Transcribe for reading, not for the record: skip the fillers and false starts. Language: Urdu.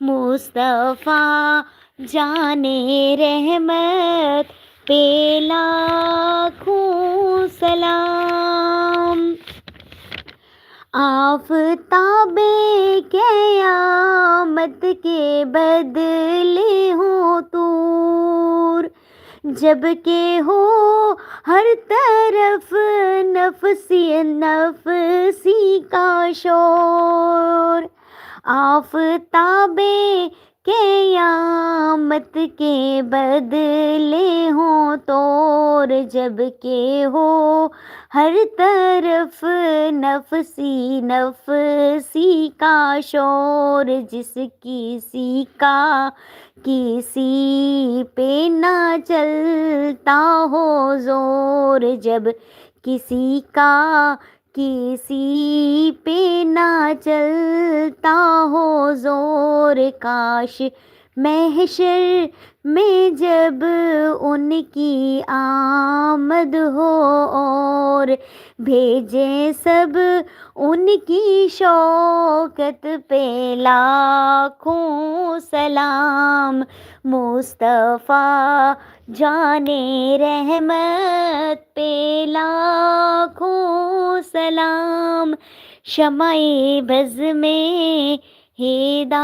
مصطفیٰ جانے رحمت پہ لاکھوں سلام۔ آفتاب قیامت کے بدلے ہوں طور، جب کہ ہو ہر طرف نفسی نفسی کا شور۔ آفتاب قیامت کے بدلے ہوں طور، جب کہ ہو ہر طرف نفسی نفسی کا شور۔ جس کسی کا کسی پہ نہ چلتا ہو زور، جب کسی کا کسی پہ نہ چلتا ہو زور۔ کاش محشر میں جب ان کی آمد ہو اور بھیجیں سب ان کی شوکت پہ لاکھوں سلام۔ مصطفیٰ جانے رحمت پہ لاکھوں سلام۔ شمع بز میں ہدایت